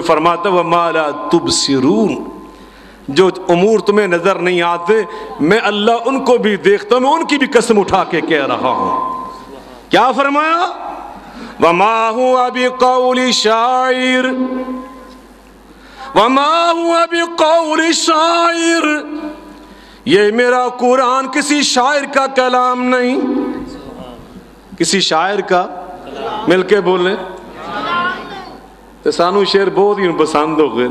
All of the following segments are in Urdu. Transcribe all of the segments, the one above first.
فرماتا وَمَا لَا تُبْصِرُونَ، جو امور تمہیں نظر نہیں آتے میں اللہ ان کو بھی دیکھتا ہوں، میں ان کی بھی قسم اٹھا کے کہہ رہا ہوں۔ کیا فرمایا؟ وَمَا هُوَ بِقَوْلِ شَاعِرٍ، وَمَا هُوَ بِقَوْلِ شَاعِرٍ، یہ میرا قرآن کسی شاعر کا کلام نہیں۔ کسی شاعر کا مل کے بولیں تو سانو شعر بہت ہی پسند ہو گئے،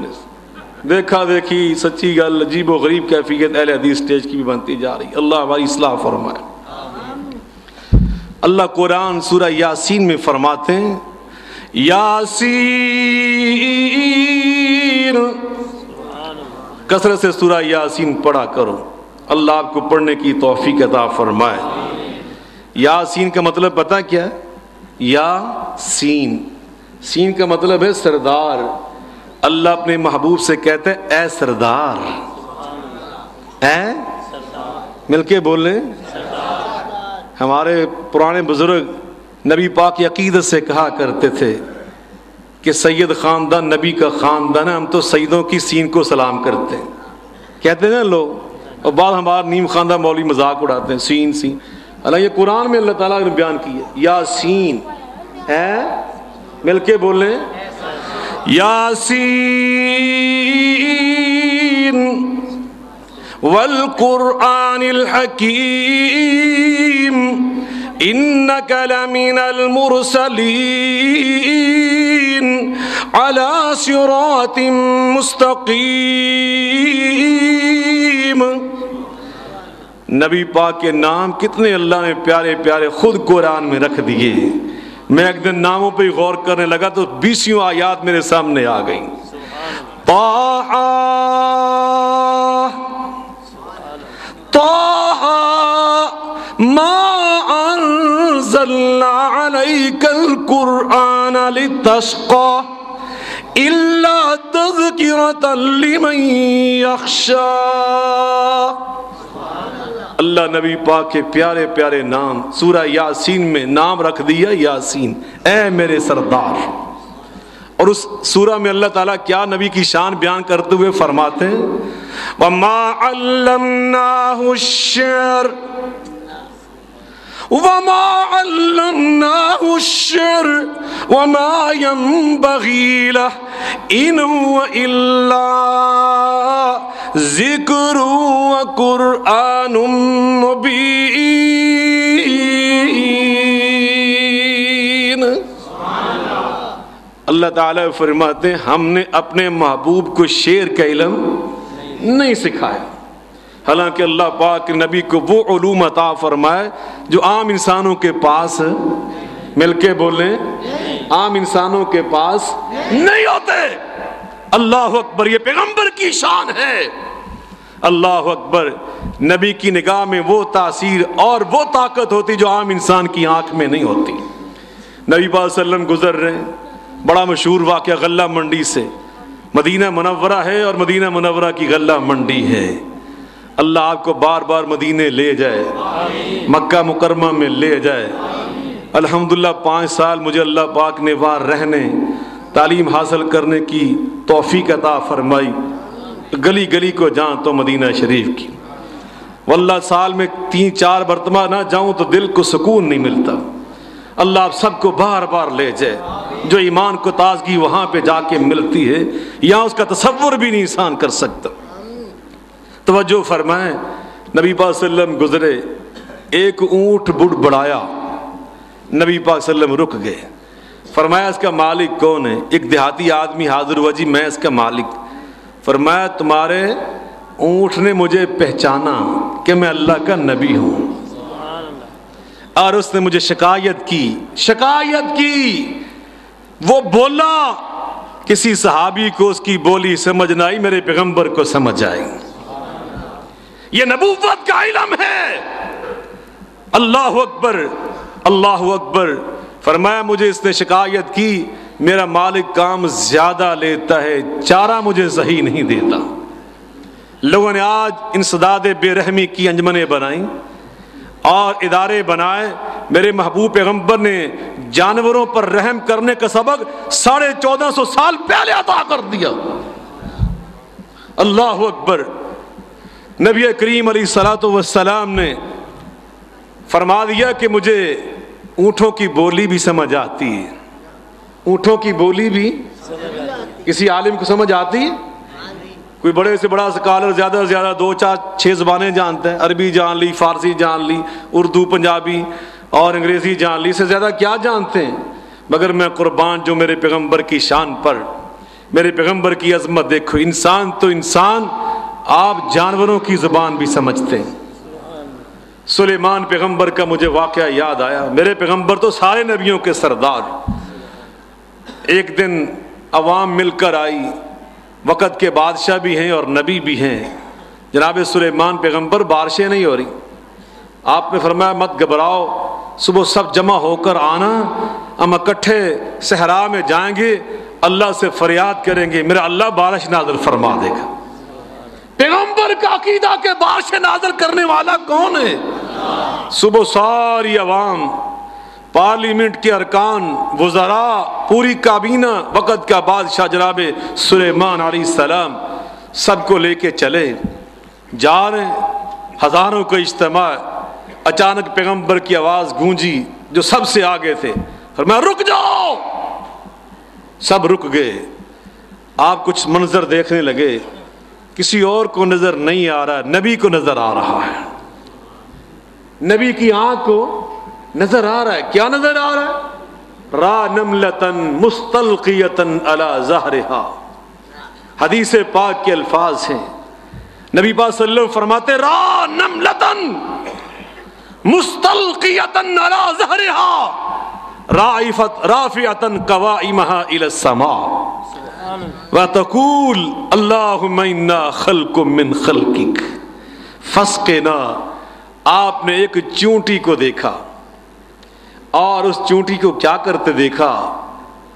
دیکھا دیکھی سچی گل عجیب و غریب کیفیت اہل حدیث سٹیج کی بھی بنتی جا رہی۔ اللہ ہماری اصلاح فرمائے۔ اللہ قرآن سورہ یاسین میں فرماتے ہیں یاسین، کثرت سے سورہ یاسین پڑھا کرو، اللہ آپ کو پڑھنے کی توفیق عطا فرمائے۔ یاسین کا مطلب پتہ کیا ہے؟ یاسین، سین کا مطلب ہے سردار۔ اللہ اپنے محبوب سے کہتے ہیں اے سردار، اے مل کے بولیں۔ ہمارے پرانے بزرگ نبی پاک کی عقیدت سے کہا کرتے تھے کہ سید خاندان نبی کا خاندان ہے، ہم تو سیدوں کی سین کو سلام کرتے ہیں، کہتے ہیں نا لوگ، اور بعض ہمارا نیم خاندان مولوی مذاق اڑاتے ہیں سین سین۔ اللہ یہ قرآن میں اللہ تعالیٰ نے بیان کی ہے یاسین، اے مل کے بولیں یاسین والقرآن الحکیم انک لمن المرسلین علی صراط مستقیم۔ نبی پاک کے نام کتنے اللہ نے پیارے پیارے خود قرآن میں رکھ دیے۔ میں ایک دن ناموں پہ غور کرنے لگا تو 20 آیات میرے سامنے آ گئیں۔ طٰہٰ طٰہٰ مَا أَنزَلْنَا عَلَيْكَ الْقُرْآنَ لِتَشْقَىٰ إِلَّا تَذْكِرَةً لِمَن يَخْشَىٰ۔ اللہ نبی پاک کے پیارے پیارے نام سورہ یاسین میں نام رکھ دیا یاسین، اے میرے سردار۔ اور اس سورہ میں اللہ تعالیٰ کیا نبی کی شان بیان کرتے ہوئے فرماتے ہیں وَمَا عَلَّمْنَاهُ الشِّعْرَ وَمَا عَلَّمْنَاهُ الشِّعْرَ وَمَا يَنبَغِي لَهُ إِنْ هُوَ إِلَّا ذِكْرٌ وَقُرْآنٌ مُبِينٌ۔ اللہ تعالیٰ فرماتے ہیں ہم نے اپنے محبوب کو شعر کا علم نہیں سکھایا، حالانکہ اللہ پاک نبی کو وہ علوم عطا فرمائے جو عام انسانوں کے پاس، مل کے بولیں، عام انسانوں کے پاس نہیں ہوتے۔ اللہ اکبر، یہ پیغمبر کی شان ہے۔ اللہ اکبر، نبی کی نگاہ میں وہ تاثیر اور وہ طاقت ہوتی جو عام انسان کی آنکھ میں نہیں ہوتی۔ نبی پاک صلی اللہ علیہ وسلم گزر رہے ہیں، بڑا مشہور واقعہ غلہ منڈی سے، مدینہ منورہ ہے اور مدینہ منورہ کی غلہ منڈی ہے۔ اللہ آپ کو بار بار مدینے لے جائے، مکہ مکرمہ میں لے جائے۔ الحمدللہ 5 سال مجھے اللہ پاک نے وہاں رہنے، تعلیم حاصل کرنے کی توفیق عطا فرمائی۔ گلی گلی کو جان تو مدینہ شریف کی، واللہ سال میں 3-4 مرتبہ نہ جاؤں تو دل کو سکون نہیں ملتا۔ اللہ آپ سب کو بار بار لے جائے۔ جو ایمان کو تازگی وہاں پہ جا کے ملتی ہے یہاں اس کا تصور بھی نہیں انسان کر سکتا۔ توجہ فرمائیں، نبی پاک صلی اللہ علیہ وسلم گزرے، ایک اونٹ بڑھ بڑھایا، نبی پاک صلی اللہ علیہ وسلم رک گئے، فرمایا اس کا مالک کون ہے؟ ایک دیہاتی آدمی حاضر ہوا، جی میں اس کا مالک۔ فرمایا تمہارے اونٹ نے مجھے پہچانا کہ میں اللہ کا نبی ہوں، اور اس نے مجھے شکایت کی۔ وہ بولا، کسی صحابی کو اس کی بولی سمجھ نہ آئی، میرے پیغمبر کو سمجھ آئی۔ یہ نبوت کا علم ہے۔ اللہ اکبر، اللہ اکبر۔ فرمایا مجھے اس نے شکایت کی، میرا مالک کام زیادہ لیتا ہے، چارہ مجھے صحیح نہیں دیتا۔ لوگوں نے آج انسداد بے رحمی کی انجمنیں بنائیں اور ادارے بنائے، میرے محبوب پیغمبر نے جانوروں پر رحم کرنے کا سبق 1450 سال پہلے عطا کر دیا۔ اللہ اکبر۔ نبی کریم علیہ الصلوۃ والسلام نے فرما دیا کہ مجھے اونٹوں کی بولی بھی سمجھ آتی ہے۔ اونٹوں کی بولی بھی کسی عالم کو سمجھ آتی ہے؟ کوئی بڑے سے بڑا اسکالر زیادہ سے زیادہ 2 4 6 زبانیں جانتا ہے، عربی جان لی، فارسی جان لی، اردو پنجابی اور انگریزی جان لی، سے زیادہ کیا جانتے ہیں؟ مگر میں قربان جو میرے پیغمبر کی شان پر، میرے پیغمبر کی عظمت دیکھو، انسان تو انسان، آپ جانوروں کی زبان بھی سمجھتے ہیں۔ سلیمان پیغمبر کا مجھے واقعہ یاد آیا۔ میرے پیغمبر تو سارے نبیوں کے سردار۔ ایک دن عوام مل کر آئی، وقت کے بادشاہ بھی ہیں اور نبی بھی ہیں۔ جناب سلیمان پیغمبر، بارشیں نہیں ہو رہی، آپ نے فرمایا مت گھبراؤ، صبح سب جمع ہو کر آنا، ہم اکٹھے صحرا میں جائیں گے، اللہ سے فریاد کریں گے، میرا اللہ بارش نازل فرما دے گا۔ پیغمبر کا عقیدہ کہ بارش نازل کرنے والا کون ہے؟ صبح ساری عوام، پارلیمنٹ کے ارکان، وزراء، پوری کابینہ، وقت کا بادشاہ جناب سلیمان علیہ السلام سب کو لے کے چلے، جا رہے ہیں، ہزاروں کا اجتماع۔ اچانک پیغمبر کی آواز گونجی جو سب سے آگے تھے، فرمایا رک جاؤ۔ سب رک گئے۔ آپ کچھ منظر دیکھنے لگے، کسی اور کو نظر نہیں آ رہا، نبی کو نظر آ رہا ہے۔ نبی کی آنکھ کو نظر آ رہا ہے، کیا نظر آ رہا ہے؟ را نملتن مستلقیتن علی ظہرہا۔ حدیث پاک کے الفاظ ہیں، نبی پاک صلی اللہ علیہ وسلم فرماتے را نملتن مستلقیتن علی ظہرہا رافعتن قوائمہا الی السماء وتقول اللہم انا خلق من خلقک فاسقنا۔ آپ نے ایک چونٹی کو دیکھا، اور اس چونٹی کو کیا کرتے دیکھا؟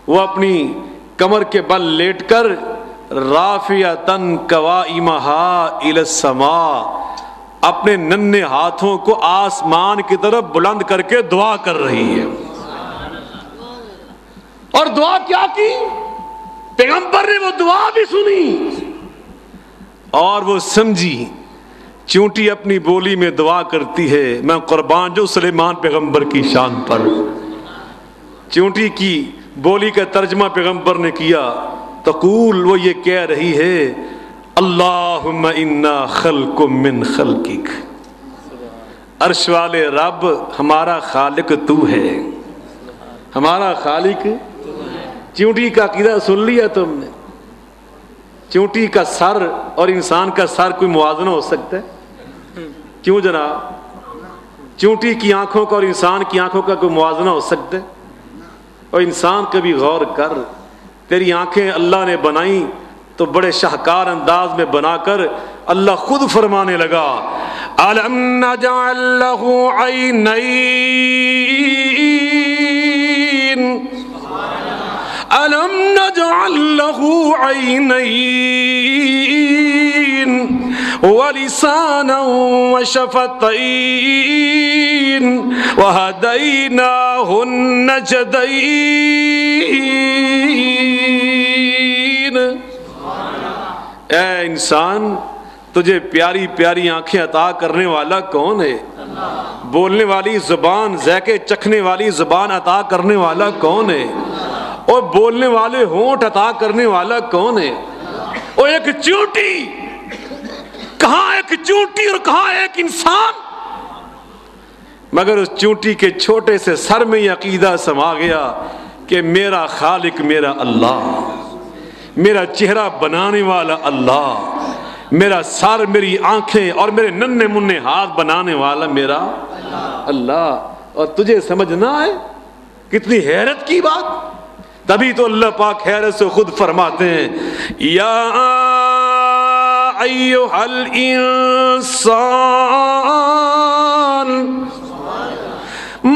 وہ اپنی کمر کے بل لیٹ کر رافعتن قوائمہا الی السماء، اپنے ننھے ہاتھوں کو آسمان کی طرف بلند کر کے دعا کر رہی ہے۔ اور دعا کیا کی؟ پیغمبر نے وہ دعا بھی سنی اور وہ سمجھی، چونٹی اپنی بولی میں دعا کرتی ہے۔ میں قربان جو سلیمان پیغمبر کی شان پر، چونٹی کی بولی کا ترجمہ پیغمبر نے کیا، تقول، وہ یہ کہہ رہی ہے اللہم انا خلق من خلقک، عرش والے رب ہمارا خالق تو ہے، ہمارا خالق۔ چونٹی کا عقیدہ سن لیا تم نے؟ چونٹی کا سر اور انسان کا سر کوئی موازنہ ہو سکتا ہے؟ کیوں جناب؟ چونٹی کی آنکھوں کا اور انسان کی آنکھوں کا کوئی موازنہ ہو سکتا ہے؟ اور انسان کبھی غور کر، تیری آنکھیں اللہ نے بنائیں تو بڑے شاہکار انداز میں بنا کر اللہ خود فرمانے لگا أَلَمْ نَجْعَلْ لَهُ عَيْنَيْنِ أَلَمْ نَجْعَلْ لَهُ عَيْنَيْنِ وَلِسَانًا وَشَفَتَيْنِ وَهَدَيْنَاهُ النَّجْدَيْنِ۔ اے انسان، تجھے پیاری پیاری آنکھیں عطا کرنے والا کون ہے؟ بولنے والی زبان، ذائقے چکھنے والی زبان عطا کرنے والا کون ہے؟ اور بولنے والے ہونٹ عطا کرنے والا کون ہے؟ اور ایک چونٹی، کہاں ایک چونٹی اور کہاں ایک انسان؟ مگر اس چونٹی کے چھوٹے سے سر میں یہ عقیدہ سما گیا کہ میرا خالق میرا اللہ، میرا چہرہ بنانے والا اللہ، میرا سر، میری آنکھیں اور میرے ننھے منھے ہاتھ بنانے والا میرا اللہ۔ اور تجھے سمجھ نہ آئے؟ کتنی حیرت کی بات! تبھی تو اللہ پاک حیرت سے خود فرماتے ہیں یا ایھا الانسان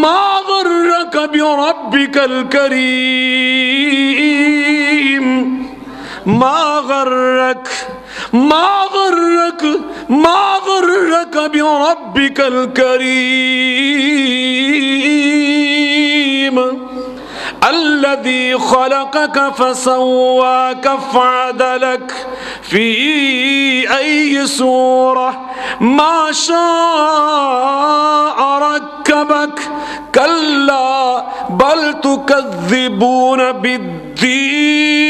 ما غرک بربک الکریم ما غرک بربک الکریم الذي خلقك فسواك فعدلك في أي صورة ما شاء ركبك كلا بل تكذبون بالدين.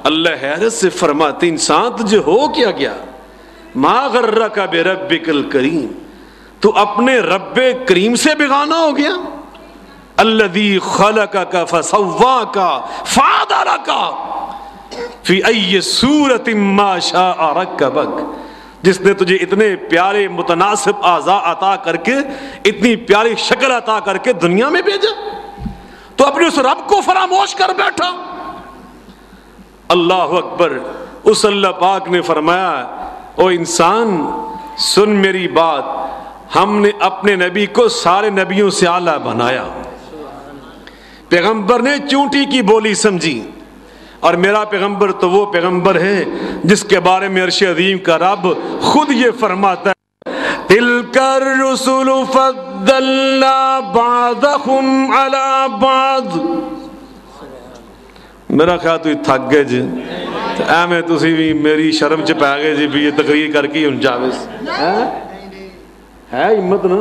اللہ حیرت سے فرماتے انسان تجھے ہو کیا گیا؟ ما غرک بربک الکریم، تو اپنے رب کریم سے بغانہ ہو گیا. الذی خلقک فسواک فعدلک فی ای صورت ما شاء رکبک، جس نے تجھے اتنے پیارے متناسب اعضاء عطا کر کے، اتنی پیاری شکل عطا کر کے دنیا میں بھیجا، تو اپنے اس رب کو فراموش کر بیٹھا. اللہ اکبر. اس اللہ پاک نے فرمایا او انسان سن میری بات، ہم نے اپنے نبی کو سارے نبیوں سے اعلیٰ بنایا. پیغمبر نے چونٹی کی بولی سمجھی، اور میرا پیغمبر تو وہ پیغمبر ہے جس کے بارے میں عرش عظیم کا رب خود یہ فرماتا ہے تِلْكَ الرُّسُلُ فَضَّلْنَا بَعْضَهُمْ عَلَى بَعْضٍ. میرا خیال تو تھک گئے جی، ایویں تسی بھی میری شرم چ پی گئے جی بھی یہ تقریر کر کے ہن جاوے ہے ہمت نا.